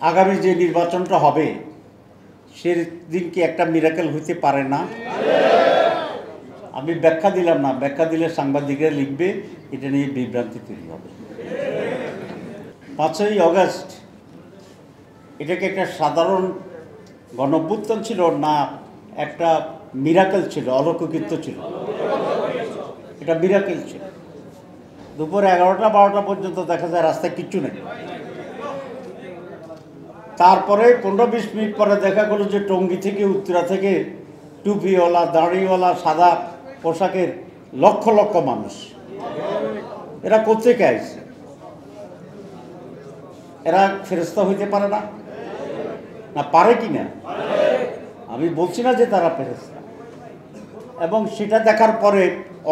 আগামী যে নির্বাচনটা হবে সেদিন কি একটা মিরাকেল হইতে পারে না? আমি ব্যাখ্যা দিলাম না, ব্যাখ্যা দিলে সাংবাদিকরা লিখবে, এটা নিয়ে বিভ্রান্তি তৈরি হবে। 5ই অগস্ট এটাকে একটা সাধারণ গণঅভ্যুত্থান ছিল না একটা মিরাকেল ছিল, অলৌকিকত্ব ছিল? এটা মিরাকেল ছিল। দুপুর 11টা 12টা পর্যন্ত দেখা যায় রাস্তায় কিচ্ছু নেই। তারপরে 15-20 মিনিট পরে দেখা গেল যে টঙ্গী থেকে উত্তরা থেকে টুপিওয়ালা দাড়িওয়ালা সাদা পোশাকের লক্ষ লক্ষ মানুষ। এরা কোত্থেকে আসছে? এরা ফেরেশতা হইতে পারে না? না পারে কি না? আমি বলছি না যে তারা ফেরেশতা। এবং সেটা দেখার পরে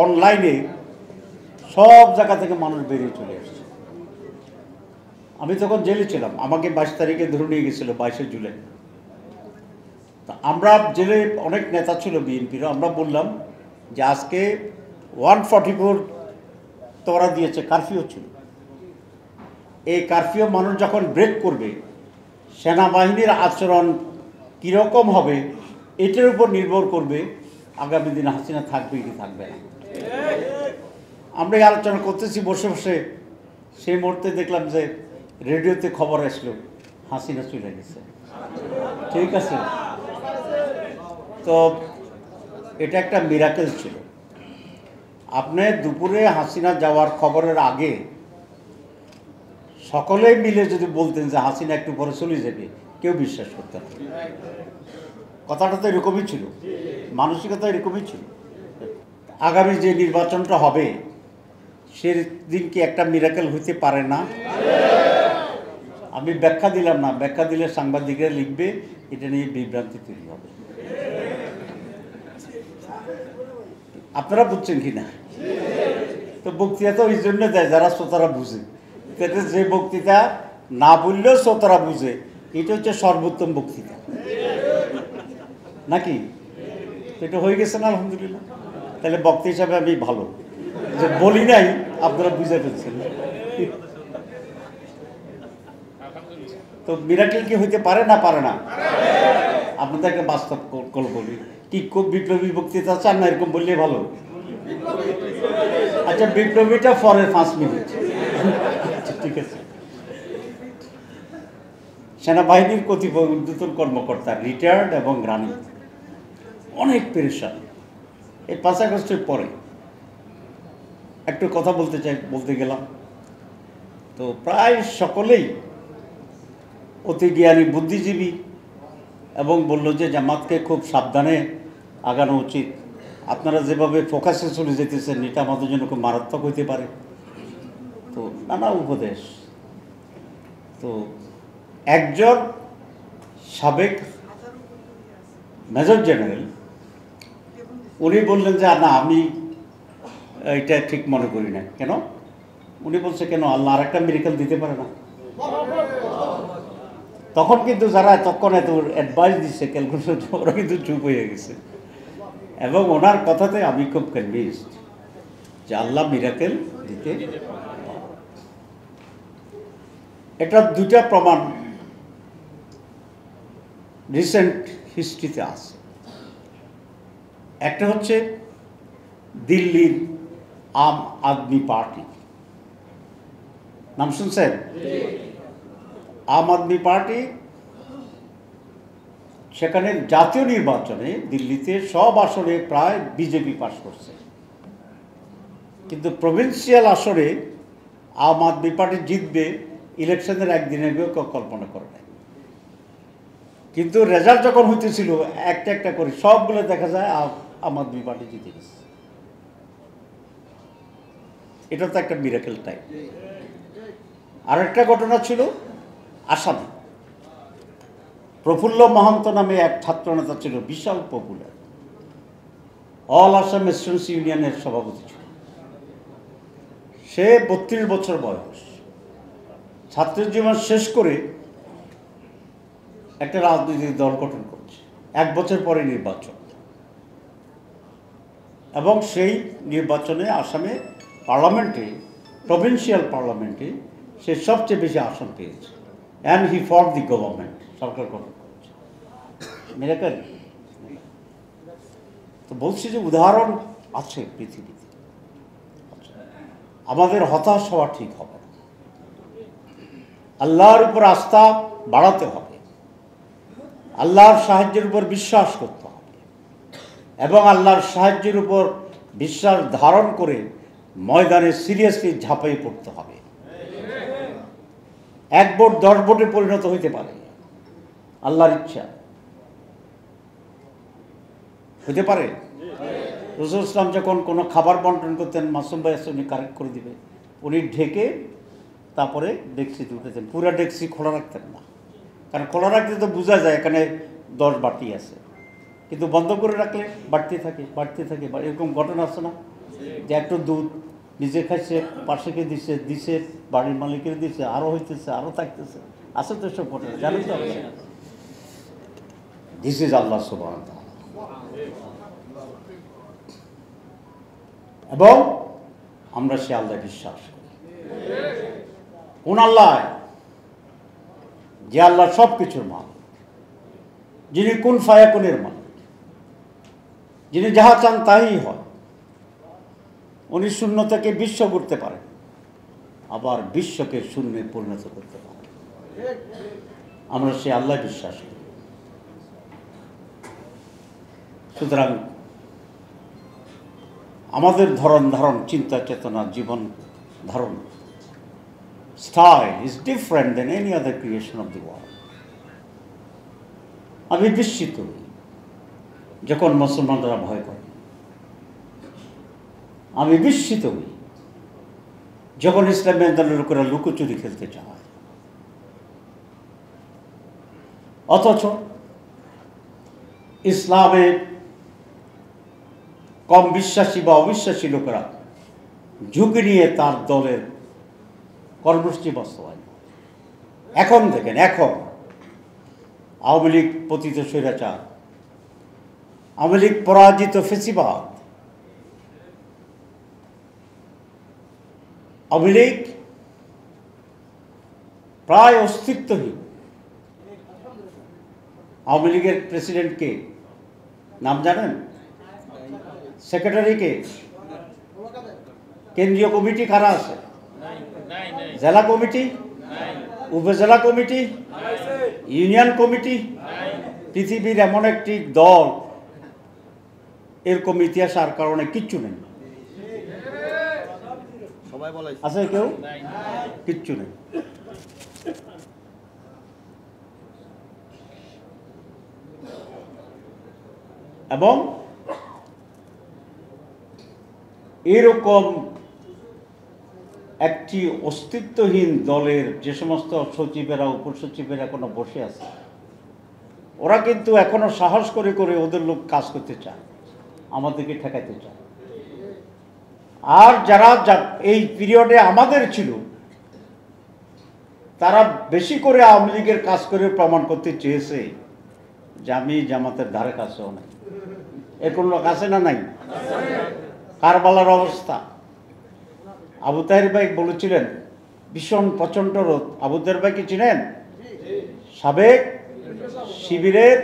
অনলাইনে সব জায়গা থেকে মানুষ বেরিয়ে চলে আসছে। আমি তখন জেলে ছিলাম, আমাকে 22 তারিখে ধরে নিয়ে গেছিল, 22শে জুলাই। তা আমরা জেলে অনেক নেতা ছিল বিএনপির, আমরা বললাম যে আজকে 144 তোরা দিয়েছে, কারফিউ ছিল। এই কারফিউ মানুষ যখন ব্রেক করবে, সেনাবাহিনীর আচরণ কীরকম হবে এটার উপর নির্ভর করবে আগামী দিনে হাসিনা থাকবে কি থাকবে না। আমরা এই আলোচনা করতেছি বসে বসে, সেই মুহূর্তে দেখলাম যে রেডিওতে খবর আসলো হাসিনা চলে গেছে। ঠিক আছে, তো এটা একটা মিরাকেল ছিল। আপনি দুপুরে হাসিনা যাওয়ার খবরের আগে সকলেই মিলে যদি বলতেন যে হাসিনা একটু পরে চলে যাবে, কেউ বিশ্বাস করতেন না। কথাটা তো এরকমই ছিল, মানসিকতা এরকমই ছিল। আগামী যে নির্বাচনটা হবে সেদিন কি একটা মিরাকেল হইতে পারে না? আমি ব্যাখ্যা দিলাম না, ব্যাখ্যা দিলে সাংবাদিকরা লিখবে, এটা নিয়ে বিভ্রান্তি তৈরি হবে। আপনারা বুঝছেন কি না? তো বক্তৃতা তো ওই জন্য দেয় যারা শ্রোতারা বুঝে। যে বক্তৃতা না বললেও শ্রোতারা বুঝে, এটা হচ্ছে সর্বোত্তম বক্তৃতা, নাকি? এটা হয়ে গেছে না আলহামদুলিল্লাহ। তাহলে বক্তা হিসাবে আমি ভালো যে বলি নাই, আপনারা বুঝে ফেলছেন। তো মিরাকেল কি হইতে পারে না পারে না? আপনাদেরকে বাস্তব কল বলি, কি খুব বিপ্লবী বক্তৃতা চান না এরকম বললে ভালো? আচ্ছা, বিপ্লবীটা পরে 5 মিনিট, ঠিক আছে। সেনাবাহিনীর কতিপয় ঊর্ধ্বতন কর্মকর্তা রিটায়ার্ড এবং রানিং অনেক পেরেশান। এই 5 আগস্টের পরে একটু কথা বলতে গেলাম, তো প্রায় সকলেই অতি জ্ঞানী বুদ্ধিজীবী, এবং বলল যে জামাতকে খুব সাবধানে আগানো উচিত। আপনারা যেভাবে ফোকাসে চলে যেতেছেন এটা আমাদের জন্য খুব মারাত্মক হইতে পারে। তো নানা উপদেশ। তো একজন সাবেক মেজর জেনারেল উনি বললেন যে না, আমি এটা ঠিক মনে করি না। কেন? উনি বলছে কেন আল্লাহ আর একটা মিরাকেল দিতে পারে না? তখন কিন্তু যারা তখন এত অ্যাডভাইস দিচ্ছে ক্যালকুলেশন, ওরা কিন্তু চুপ হয়ে গেছে। এবং ওনার কথাতে আমি খুব কনভিন্সড যে আল্লাহ মিরাকেল দিতে। এটা দুটা প্রমাণ রিসেন্ট হিস্ট্রিতে আছে। একটা হচ্ছে দিল্লির আম আদমি পার্টি, নাম শুনছেন? আম আদমি পার্টি সেখানে জাতীয় নির্বাচনে দিল্লিতে সব আসনে প্রায় বিজেপি পাস করছে, কিন্তু প্রভিন্সিয়াল আসরে আম আদমি পার্টি জিতবে ইলেকশনের একদিন আগেও কেউ কল্পনা করে নাই। কিন্তু রেজাল্ট যখন হইতেছিল একটা একটা করে সবগুলো দেখা যায় আম আদমি পার্টি জিতে গেছে। এটা তো একটা মিরাকেল টাইপ। আর একটা ঘটনা ছিল আসামে, প্রফুল্ল মহন্ত নামে এক ছাত্রনেতা ছিল, বিশাল পপুলার, অল আসাম স্টুডেন্টস ইউনিয়নের সভাপতি ছিল। সে 32 বছর বয়স, ছাত্র জীবন শেষ করে একটা রাজনৈতিক দল গঠন করছে। 1 বছর পরে নির্বাচন, এবং সেই নির্বাচনে আসামে পার্লামেন্টে, প্রভিন্সিয়াল পার্লামেন্টে সে সবচেয়ে বেশি আসন পেয়েছে। And he for the government, সরকার গঠন করেছে। মিরাকেল। তো বলছি যে উদাহরণ আছে পৃথিবীতে। আমাদের হতাশ হওয়া ঠিক হবে না, আল্লাহর উপর আস্থা বাড়াতে হবে, আল্লাহর সাহায্যের উপর বিশ্বাস করতে হবে এবং আল্লাহর সাহায্যের উপর বিশ্বাস ধারণ করে ময়দানে সিরিয়াসলি ঝাঁপিয়ে পড়তে হবে। 1 ভোট 10 ভোটে পরিণত হইতে পারে, আল্লাহর ইচ্ছা হতে পারে। রাসূল ইসলাম যখন কোনো খাবার বন্টন করতেন, মাসুম ভাই আসে, উনি কারেক্ট করে দিবে, উনি ঢেকে তারপরে ডেকসিতে উঠেছেন, পুরো ডেকসি খোলা রাখতেন না, কারণ খোলা রাখলে তো বোঝা যায় এখানে 10 বাটি আছে, কিন্তু বন্ধ করে রাখলে বাড়তে থাকে বাড়তে থাকে। এরকম ঘটনা আছে না, যে একটু দুধ নিজে খাইছে, পাশেকে দিছে, দিছে বাড়ির মালিকের দিছে, আরও হইতেছে, আরও থাকতেছে, আছে তো সব ঘটনা, জানেন তো আপনি। দিস ইজ আল্লাহ সুবহানাহু ওয়া তাআলা। এবং আমরা সে আল্লাহ বিশ্বাস করি। কোন আল্লাহ? যে আল্লাহ সব কিছুর মালিক, যিনি কুন ফায়াকুনের মালিক, যিনি যাহা চান তাই হয়। উনি শূন্য থেকে বিশ্ব করতে পারেন, আবার বিশ্বকে শূন্যে পরিণত করতে পারেন। আমরা সে আল্লাহ বিশ্বাস করি। সুতরাং আমাদের ধারণ, চিন্তা চেতনা, জীবন ধারণ style is different than any other creation of the world. আমি বিস্মিত হই যখন মুসলমানরা ভয় করে, আমি বিস্মিত হই যখন ইসলামী আন্দোলনের লোকেরা লুকোচুরি খেলতে চায়। অথচ ইসলামে কম বিশ্বাসী বা অবিশ্বাসী লোকেরা ঝুঁকি নিয়ে তার দলের কর্মসূচি বাস্তবায়ন। এখন দেখেন, এখন আওয়ামী লীগ পতিত স্বৈরাচার, আওয়ামী লীগ পরাজিত ফেসিবাদ, আওয়ামী লীগ প্রায় অস্তিত্বহীন। আওয়ামী লীগের প্রেসিডেন্ট কে? নাম জানেন? সেক্রেটারি কে? কেন্দ্রীয় কমিটি কারা আছে? জেলা কমিটি, উপজেলা কমিটি, ইউনিয়ন কমিটি। পৃথিবীর এমন একটি দল এরকম ইতিহাস আর কারণে কিচ্ছু নেই। আছে কেউ? কিচ্ছু নেই। এবং এরকম একটি অস্তিত্বহীন দলের যে সমস্ত সচিবেরা, উপসচিবেরা এখনো বসে আছে, ওরা কিন্তু এখনো সাহস করে করে ওদের লোক কাজ করতে চায়, আমাদেরকে ঠেকাইতে চায়। আর যারা এই পিরিয়ডে আমাদের ছিল, তারা বেশি করে আওয়ামী লীগের কাজ করে প্রমাণ করতে চেয়েছে যে আমি জামাতের ধারে কাছেও নাই। এরকম লোক আছে না নাই? কারবালার অবস্থা, আবু তাহের ভাই বলেছিলেন ভীষণ প্রচণ্ড রোদ। আবু তাহের ভাই কি চিনেন? সাবেক শিবিরের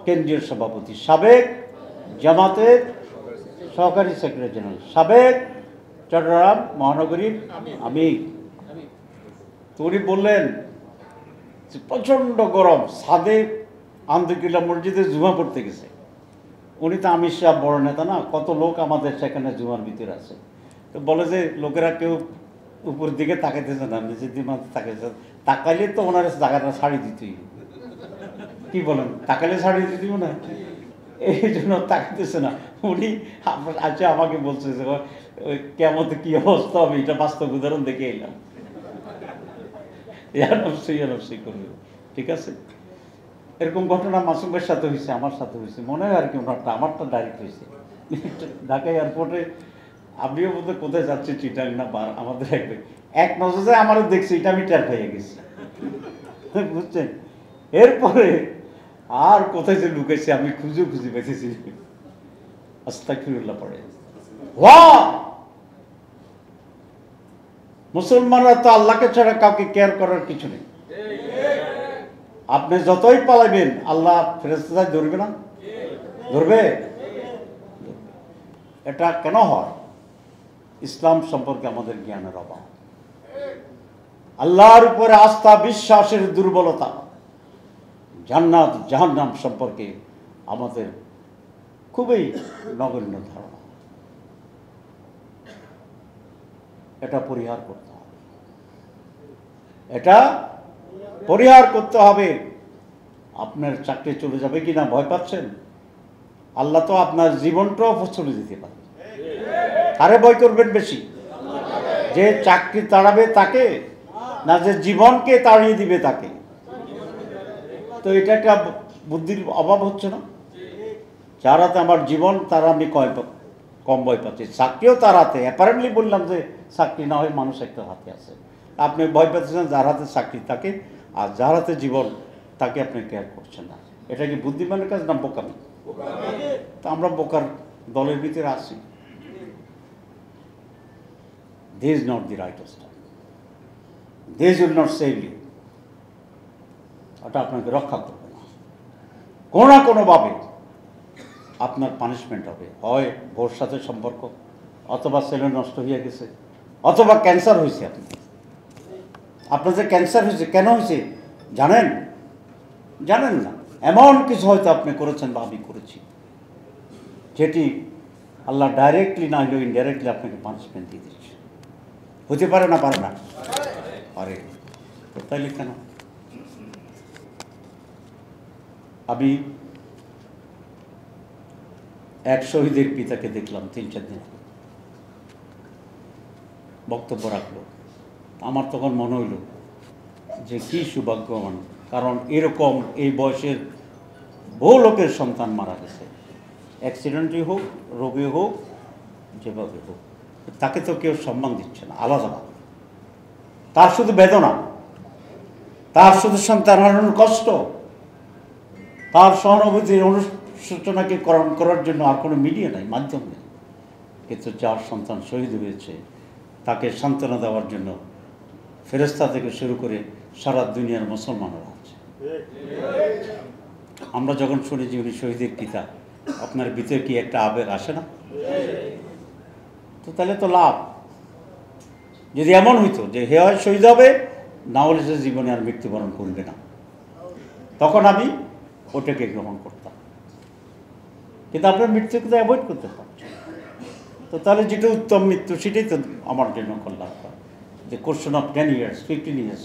কেন্দ্রীয় সভাপতি, সাবেক জামাতের সহকারী সেক্রেটারি জেনারেল, সাবেক চট্টগ্রাম মহানগরীর আমির। তো উনি বললেন প্রচণ্ড গরম, ছাদে আন্দরকিল্লা মসজিদে জুমা পড়তে গেছে। উনি তো আমির সাহেব বড় নেতা না, কত লোক আমাদের সেখানে জুমার ভিতরে আছে। তো বলে যে লোকেরা কেউ উপর দিকে তাকাইতেছে না, নিচের দিকে তাকাইছে, তাকাইলে তো ওনার জায়গাটা ছাড়ি দিতেই। কি বলেন? তাকাইলে ছাড়ি দিতে না, এই জন্য তাকাইতেছে না। উনি আচ্ছা আমাকে বলছে যে কেমন কি অবস্থা হবে, এটা বাস্তব উদাহরণ দেখে এলাম। করবে, ঠিক আছে। এরকম ঘটনা মাসুম ভাইয়ের সাথে হয়েছে, আমার সাথে হয়েছে, মনে হয় আর কি ওনারটা, আমারটা ডাইরেক্ট হয়েছে ঢাকা এয়ারপোর্টে। আমিও বোধ হয় কোথায় যাচ্ছি, চিটাং না বার, আমাদের এক নজরে আমারও দেখছি, এটা আমি টের পেয়ে গেছি, বুঝছেন। এরপরে আর কোথায় যে লুকেছে আমি খুঁজে পেতেছি, আস্তাগফিরুল্লাহ পড়ে। মুসলমানরা তো আল্লাহকে ছাড়া কাউকে কেয়ার করার কিছু নেই। আপনি যতই পালাবেন আল্লাহ ফেরেশতা ধরবে না? ধরবে? এটা কেন হয়? ইসলাম সম্পর্কে আমাদের জ্ঞানের অভাব, আল্লাহর উপরে আস্থা বিশ্বাসের দুর্বলতা, জান্নাত জাহান্নাম সম্পর্কে আমাদের খুবই নগণ্য ধারণা। এটা পরিহার করতে হবে, এটা পরিহার করতে হবে। আপনার চাকরি চলে যাবে কিনা ভয় পাচ্ছেন? আল্লাহ তো আপনার জীবনটাও চলে যেতে পারে। আরে ভয় করবেন বেশি? যে চাকরি তাড়াবে তাকে, না যে জীবনকে তাড়িয়ে দিবে তাকে? তো এটা একটা বুদ্ধির অভাব হচ্ছে না? যারাতে আমার জীবন তারা আমি কম ভয় পাচ্ছি, চাকরিও তারাতে অ্যাপারেন্টলি বললাম যে চাকরি না হয় মানুষ একটা হাতে আছে। আপনি ভয় পাচ্ছেন যার হাতে চাকরি থাকে, আর যার হাতে জীবন তাকে আপনি কেয়ার করছেন না। এটা কি বুদ্ধিমানের কাজ না বোকামি? তা আমরা বোকার দলের ভিতরে আছি। This is not the right step. This will not save you. ওটা আপনাকে রক্ষা করবে না। কোনো না কোনোভাবে আপনার পানিশমেন্ট হবে। হয় বউর সাথে সম্পর্ক, অথবা ছেলে নষ্ট হয়ে গেছে, অথবা ক্যান্সার হয়েছে। আপনার যে ক্যান্সার হয়েছে কেন হয়েছে জানেন? জানেন না। এমন কিছু হয়তো আপনি করেছেন বা আমি করেছি, যেটি আল্লাহ ডাইরেক্টলি না হলেও ইনডাইরেক্টলি আপনাকে পানিশমেন্ট দিয়ে দিচ্ছে। হতে পারে না? পারে না? পারে। তো তাইলে কেন? আমি এক শহীদের পিতাকে দেখলাম 3-4 দিন বক্তব্য রাখলো। আমার তখন মনে হইল যে কি সৌভাগ্যবান, কারণ এরকম এই বয়সের বহু লোকের সন্তান মারা গেছে, অ্যাক্সিডেন্টই হোক, রোগী হোক, যেভাবে হোক, তাকে তো কেউ সম্মান দিচ্ছে না। আলাদা, তার শুধু বেদনা, তার শুধু সন্তান হারানোর কষ্ট, তার সহানুভূতির অনুশোচনাকে করণ করার জন্য আর কোনো মিডিয়া নাই, মাধ্যম নেই। কিন্তু যার সন্তান শহীদ হয়েছে তাকে সান্ত্বনা দেওয়ার জন্য ফেরেশতা থেকে শুরু করে সারা দুনিয়ার মুসলমানরা আছে। আমরা যখন শুনি যে উনি শহীদের পিতা, আপনার ভিতরে কি একটা আবেগ আসে না? তো তাহলে তো লাভ। যদি এমন হইতো যে হে হয় শহীদ হবে, না হলে সে জীবনে আর মৃত্যুবরণ করবে না, তখন আমি ওটাকে গ্রহণ করতাম। কিন্তু আপনার মৃত্যুকে তো অ্যাভয়েড করতে পারছেন। তো তাহলে যেটা উত্তম মৃত্যু সেটাই তো আমার জন্য কল্যাণ। যে কোশ্চেন অফ 10 years, 15 years,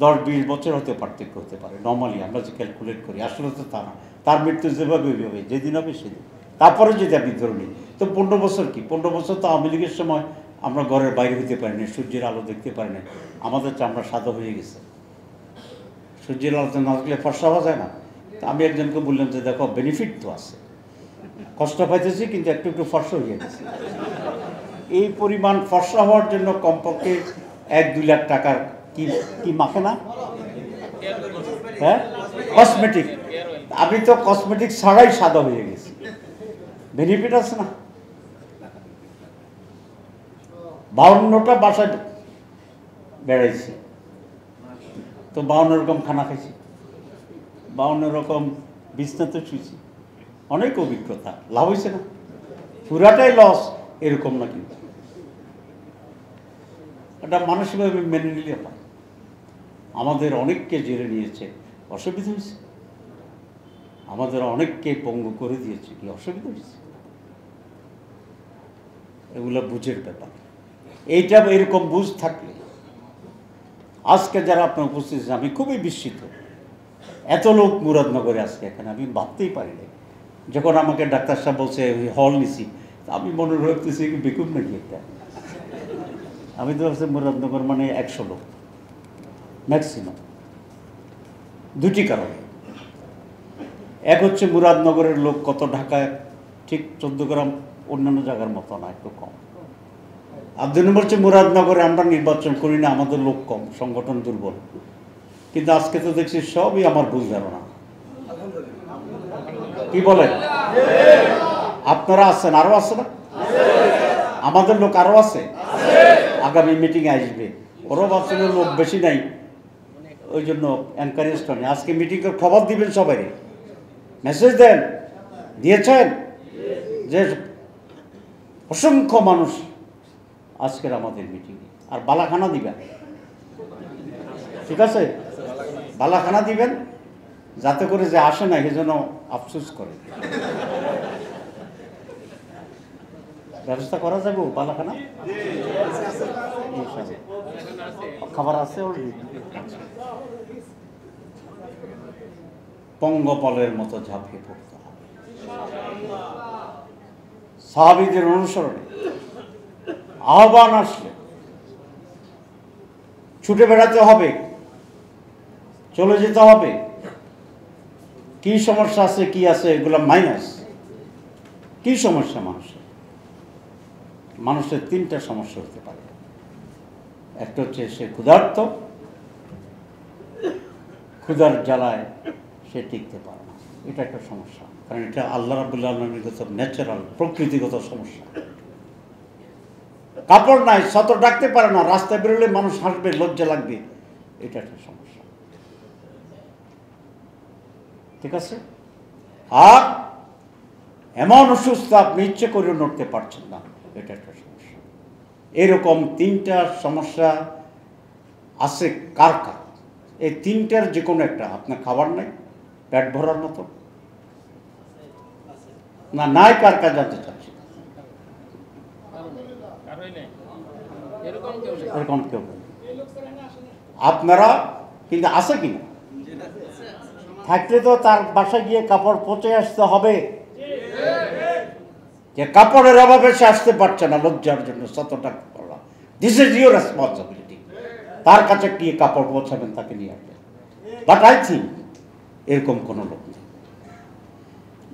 10-20 বছর হতে পার্থক্য হতে পারে নর্মালি আমরা যে ক্যালকুলেট করি। আসলে তো তা না, তার মৃত্যু যেভাবে হবে যেদিন হবে সেদিন। তারপরে যদি আপনি ধরে নিন তো 15 বছর কি? 15 বছর তো আওয়ামী লীগের সময় আমরা ঘরের বাইরে হতে পারিনি, সূর্যের আলো দেখতে পারিনি, আমাদের চামড়া সাদা হয়ে গেছে। সূর্যের আলোতে না দেখলে ফর্সা হওয়া যায় না। তো আমি একজনকে বললাম যে দেখো বেনিফিট তো আছে, কষ্ট পাইতেছি কিন্তু একটু একটু ফর্সা হয়ে গেছে। এই পরিমাণ ফর্সা হওয়ার জন্য কমপক্ষে 1-2 লাখ টাকার কি কি মাখে না? হ্যাঁ, কসমেটিক। আমি তো কসমেটিক ছাড়াই সাদা হয়ে গেছি। বেনিফিট আছে না? 52টা বাসায় বেড়াইছি, তো 52 রকম খানা খাইছি, 52 রকম বিছনাতে শুয়েছি, অনেক অভিজ্ঞতা। লাভ হয়েছে না? পুরাটাই লস এরকম না, কিন্তু এটা মানসিকভাবে মেনে নিলে পায়। আমাদের অনেককে জেলে নিয়েছে, অসুবিধা হয়েছে। আমাদের অনেককে পঙ্গু করে দিয়েছে, কি অসুবিধা হয়েছে? এগুলো বুঝের ব্যাপার। এইটা এরকম বুঝ থাকলে আজকে যারা আপনার উপস্থিত আছে, আমি খুবই বিস্মিত। এত লোক মুরাদনগরে আজকে এখানে আমি ভাবতেই পারি না। যখন আমাকে ডাক্তার সাহেব বলছে হল নিছি, আমি মনে রাখতেছি বেকুব নাকি একটা। আমি তো ভাবছি মুরাদনগর মানে 100 লোক ম্যাক্সিমাম। দুটি কারণে, এক হচ্ছে মুরাদনগরের লোক কত ঢাকায় ঠিক 14 গ্রাম অন্যান্য জায়গার মতো না, একটু কম। আর 2 নম্বর হচ্ছে মুরাদনগরে আমরা নির্বাচন করি না, আমাদের লোক কম, সংগঠন দুর্বল। কিন্তু আজকে তো দেখছি সবই আমার ভুল ধারণা। কি বলেন? আপনারা আছেন, আরো আছে না? আমাদের লোক আরো আছে। আগামী মিটিংয়ে আসবে। ওরাও ভাবছিল লোক বেশি নাই, ওই জন্য এনকারেজ করেন। আজকে মিটিংয়ের খবর দিবেন, সবাই মেসেজ দেন, দিয়েছেন যে অসংখ্য মানুষ আজকের আমাদের মিটিংয়ে। আর বালাখানা দিবেন, ঠিক আছে? বালাখানা দিবেন যাতে করে যে আসে না সেজন্য আফসোস করে। ব্যবস্থা করা যাবে বালাখানা? খাবার আছে অলরেডি। পঙ্গপালের মতো ঝাঁপিয়ে পড়তে হবে, সাহাবীদের অনুসরণে। আহ্বান আসলে ছুটে বেড়াতে হবে, চলে যেতে হবে। কি সমস্যা আছে, কি আছে, এগুলো মাইনাস। কি সমস্যা মানুষের তিনটা সমস্যা হতে পারে। একটা হচ্ছে সে ক্ষুধার্ত, ক্ষুধার জ্বালায় সে টিকতে পারে না, এটা একটা সমস্যা। কারণ এটা আল্লাহ রাব্বুল আলামিনের ন্যাচারাল, প্রকৃতিগত সমস্যা। কাপড় নাই, সতর ডাকতে পারে না, রাস্তায় বেরোলে মানুষ হাসবে, লজ্জা লাগবে, এটা একটা সমস্যা, ঠিক আছে? আর এমন অসুস্থ আপনি ইচ্ছে করে নড়তে পারছেন না, এটা একটা সমস্যা। এরকম তিনটা সমস্যা আছে কার কার? এই তিনটার যে কোনো একটা। আপনার খাবার নাই, পেট ভরার মতো না, নাই, কার কার জানতে চাচ্ছি। এরকম কেউ আপনারা কিন্তু আছে কিনা? থাকলে তো তার বাসায় গিয়ে কাপড় পচে আসতে হবে। যে কাপড়ের অভাবে সে আসতে পারছে না, লজ্জার জন্য শতটা করলাম। This is your responsibility. তার কাছে গিয়ে কাপড় পৌঁছাবেন, তাকে নিয়ে আসবেন। বাট আই থিঙ্ক এরকম কোনো লোক নেই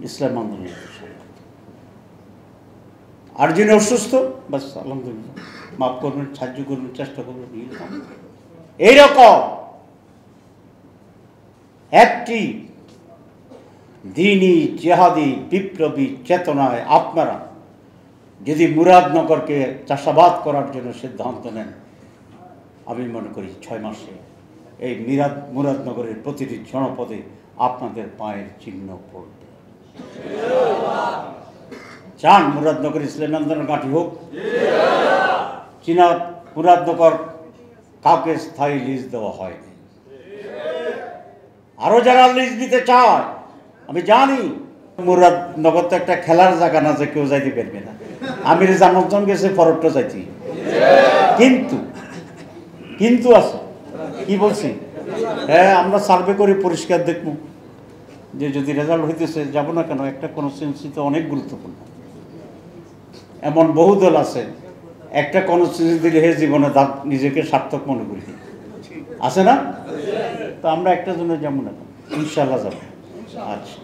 ইসলাম আন্দোলনের। আর যিনি অসুস্থ, বাস আলহামদুলিল্লাহ, মাফ করবেন, সাহায্য করবেন, চেষ্টা করবেন। এইরকম একটি দ্বীনি জেহাদি বিপ্লবী চেতনায় আপনারা যদি মুরাদনগরকে চাষাবাদ করার জন্য সিদ্ধান্ত নেন, আমি মনে করি 6 মাসে এই মুরাদনগরের প্রতিটি জনপদে আপনাদের পায়ের চিহ্ন পড়বে। চান মুরাদনগর ইসলামী আন্দোলনের গাঁটি হোক? চীনা মুরাদনগর কাউকে স্থায়ী লিজ দেওয়া হয়নি। আরো যারা লিজ দিতে চায়, আমি জানি মুরাদনগর তো একটা খেলার জায়গা না যে কেউ যাইতে পারবে না। আমির জামজন গেছে, ফরটটা যাইছি, কিন্তু আছে। কি বলছি? হ্যাঁ, আমরা সার্ভে করে পরিষ্কার দেখব যে যদি রেজাল্ট হইতেছে যাব না কেন। একটা কনস্টিটিউয়েন্সি তো অনেক গুরুত্বপূর্ণ। এমন বহু দল আছে, একটা কনস্টিটিউয়েন্সি দিলে হে জীবনে নিজেকে সার্থক মনে করি, আছে না? তো আমরা একটা জন্য যাবো না, ইনশাল্লাহ যাবো। আচ্ছা।